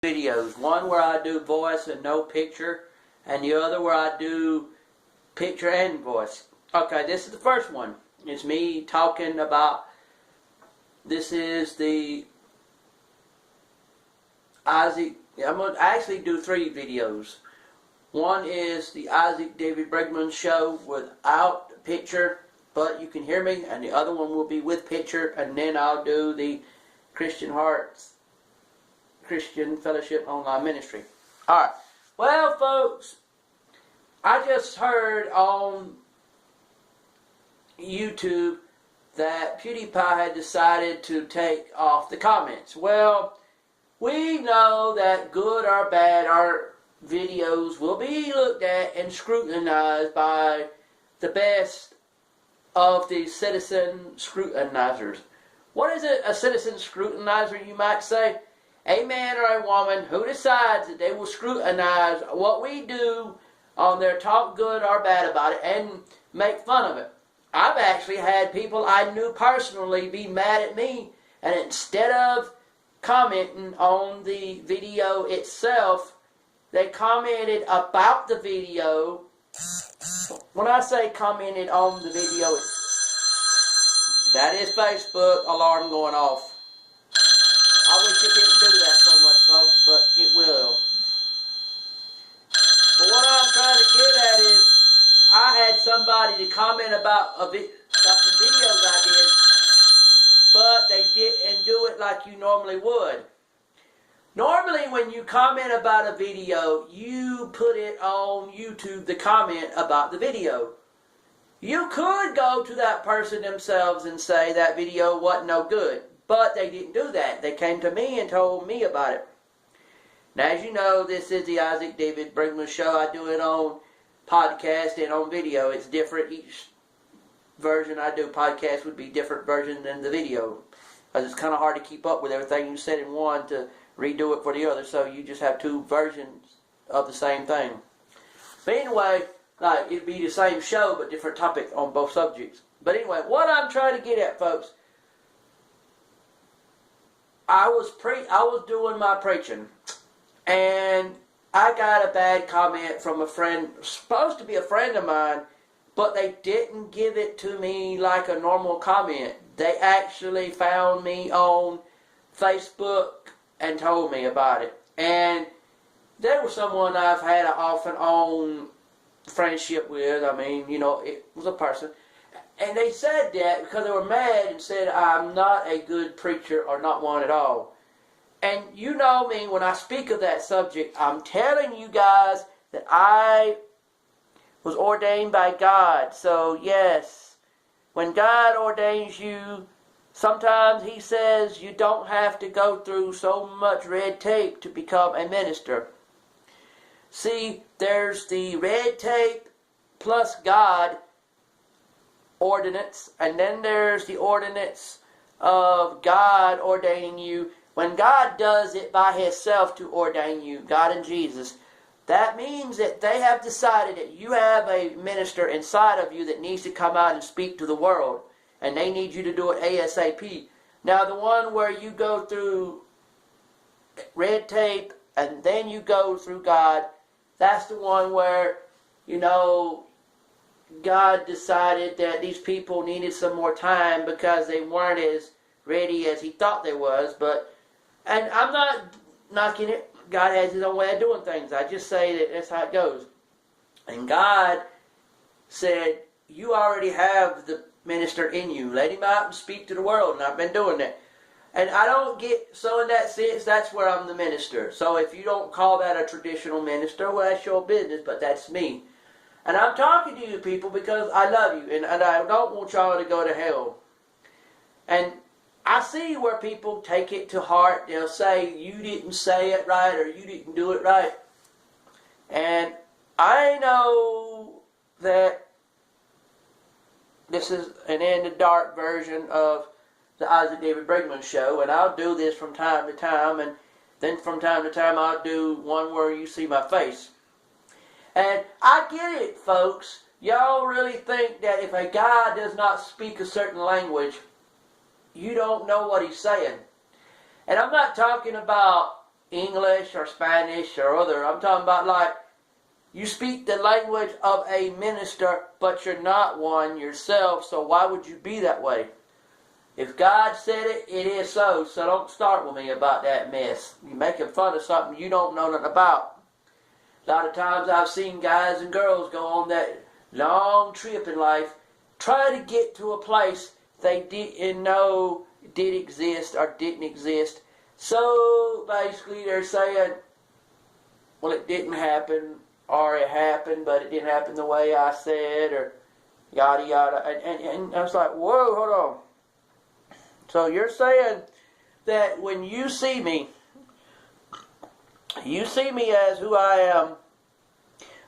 videos. One where I do voice and no picture, and the other where I do picture and voice. Okay, this is the first one. It's me talking about, this is the Isaac, I'm going to actually do 3 videos. One is the Isaac David Brigmond show without picture, but you can hear me, and the other one will be with picture, and then I'll do the Christian Hearts Christian Fellowship Online Ministry. Alright, well folks, I just heard on YouTube that PewDiePie had decided to take off the comments. Well, we know that good or bad, our videos will be looked at and scrutinized by the best of the citizen scrutinizers. What is it, a citizen scrutinizer, you might say? A man or a woman who decides that they will scrutinize what we do on their talk good or bad about it and make fun of it. I've actually had people I knew personally be mad at me, and instead of commenting on the video itself, they commented about the video. When I say commented on the video, that is Facebook alarm going off. I wish it didn't do that so much, folks, but it will. But what I'm trying to get at is, I had somebody to comment about some videos I did, but they didn't do it like you normally would. Normally, when you comment about a video, you put it on YouTube, the comment about the video. You could go to that person themselves and say that video wasn't no good, but they didn't do that. They came to me and told me about it. Now, as you know, this is the Isaac David Brigmond show. I do it on podcast and on video. It's different. Each version I do podcast would be different version than the video, because it's kind of hard to keep up with everything you said in one to redo it for the other, so you just have 2 versions of the same thing. But anyway, like, it'd be the same show but different topic on both subjects. But anyway, what I'm trying to get at, folks, I was doing my preaching, and I got a bad comment from a friend, supposed to be a friend of mine, but they didn't give it to me like a normal comment. They actually found me on Facebook and told me about it. And they were someone I've had an off and on friendship with. I mean, you know, it was a person. And they said that because they were mad and said I'm not a good preacher or not one at all. And you know me, when I speak of that subject, I'm telling you guys that I was ordained by God. So yes, when God ordains you, sometimes He says you don't have to go through so much red tape to become a minister. See, there's the red tape plus God ordinance, and then there's the ordinance of God ordaining you. When God does it by Himself to ordain you, God and Jesus, that means that they have decided that you have a minister inside of you that needs to come out and speak to the world, and they need you to do it ASAP. Now, the one where you go through red tape and then you go through God, that's the one where, you know, God decided that these people needed some more time because they weren't as ready as He thought they was. And I'm not knocking it. God has His own way of doing things. I just say that that's how it goes. And God said, you already have the minister in you. Let him out and speak to the world. And I've been doing that. And I don't get, so in that sense, that's where I'm the minister. So if you don't call that a traditional minister, well, that's your business, but that's me. And I'm talking to you people because I love you. And I don't want y'all to go to hell. And I see where people take it to heart. They'll say, you didn't say it right, or you didn't do it right. And I know that this is an in the dark version of the Isaac David Brigmond show, and I'll do this from time to time, and then from time to time I'll do one where you see my face. And I get it, folks. Y'all really think that if a guy does not speak a certain language, you don't know what he's saying. And I'm not talking about English or Spanish or other. I'm talking about like you speak the language of a minister, but you're not one yourself, so why would you be that way? If God said it, it is so. So don't start with me about that mess. You're making fun of something you don't know nothing about. A lot of times I've seen guys and girls go on that long trip in life, try to get to a place they didn't know did exist or didn't exist. So basically they're saying, well, it didn't happen, or it happened, but it didn't happen the way I said, or yada yada. And I was like, whoa, hold on. So you're saying that when you see me as who I am,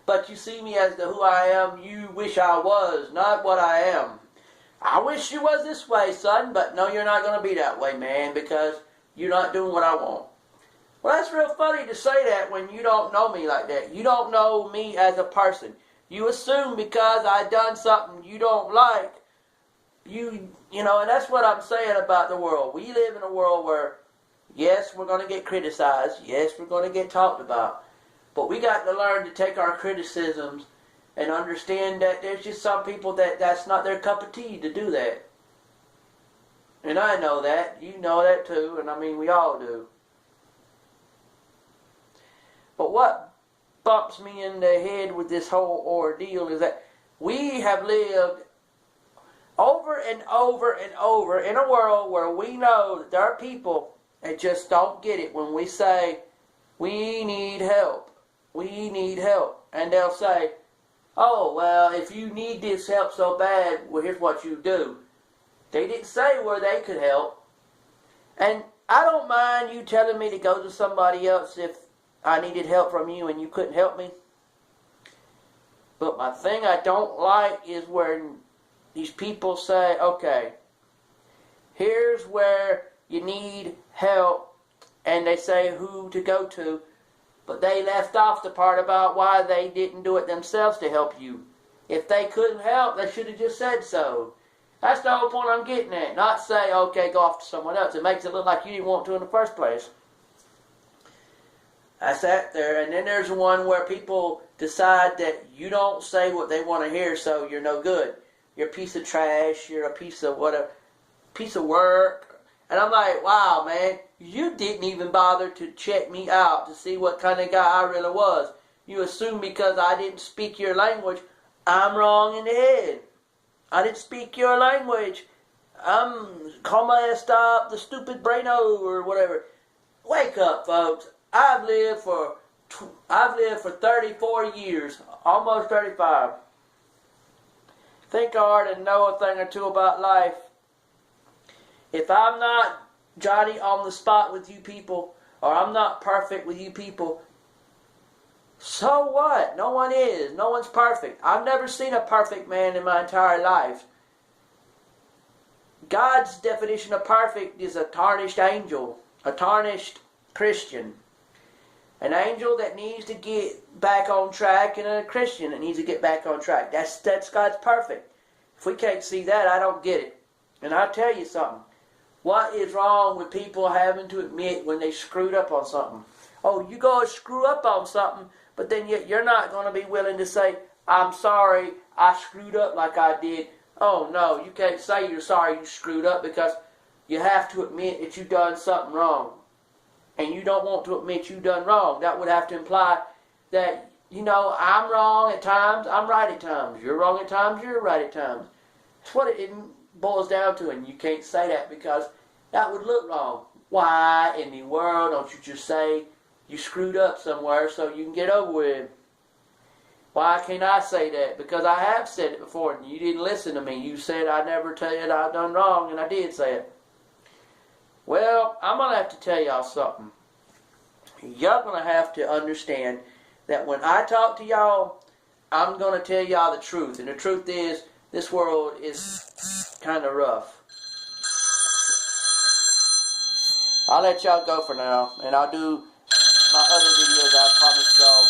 but you see me as the who I am you wish I was, not what I am. I wish you was this way, son, but no, you're not going to be that way, man, because you're not doing what I want. Well, that's real funny to say that when you don't know me like that. You don't know me as a person. You assume because I done something you don't like, you know, and that's what I'm saying about the world. We live in a world where, yes, we're going to get criticized. Yes, we're going to get talked about. But we got to learn to take our criticisms and understand that there's just some people that's not their cup of tea to do that. And I know that. You know that too. And I mean, we all do. But what bumps me in the head with this whole ordeal is that we have lived over and over and over in a world where we know that there are people that just don't get it when we say, we need help. We need help. And they'll say, oh, well, if you need this help so bad, well, here's what you do. They didn't say where they could help. And I don't mind you telling me to go to somebody else if I needed help from you and you couldn't help me. But my thing I don't like is when these people say, okay, here's where you need help, and they say who to go to, but they left off the part about why they didn't do it themselves to help you. If they couldn't help, they should have just said so. That's the whole point I'm getting at. Not say, okay, go off to someone else. It makes it look like you didn't want to in the first place. I sat there, and then there's one where people decide that you don't say what they want to hear, so you're no good. You're a piece of trash. You're a piece of whatever, piece of work. And I'm like, wow, man, you didn't even bother to check me out to see what kind of guy I really was. You assume because I didn't speak your language, I'm wrong in the head. I didn't speak your language. I'm como esta, the stupid braino or whatever. Wake up, folks. I've lived for 34 years, almost 35. Think I ought to know a thing or two about life. If I'm not Johnny on the spot with you people, or I'm not perfect with you people, so what? No one is. No one's perfect. I've never seen a perfect man in my entire life. God's definition of perfect is a tarnished angel, a tarnished Christian. An angel that needs to get back on track, and a Christian that needs to get back on track. That's God's perfect. If we can't see that, I don't get it. And I'll tell you something. What is wrong with people having to admit when they screwed up on something? Oh, you go and screw up on something, but then yet you're not going to be willing to say, I'm sorry, I screwed up like I did. Oh, no, you can't say you're sorry you screwed up because you have to admit that you've done something wrong. And you don't want to admit you've done wrong. That would have to imply that, you know, I'm wrong at times, I'm right at times. You're wrong at times, you're right at times. That's what it boils down to, and you can't say that because that would look wrong. Why in the world don't you just say you screwed up somewhere so you can get over with? Why can't I say that? Because I have said it before and you didn't listen to me. You said I never tell you that I've done wrong, and I did say it. Well, I'm going to have to tell y'all something. Y'all going to have to understand that when I talk to y'all, I'm going to tell y'all the truth. And the truth is, this world is kind of rough. I'll let y'all go for now. And I'll do my other videos I promised y'all.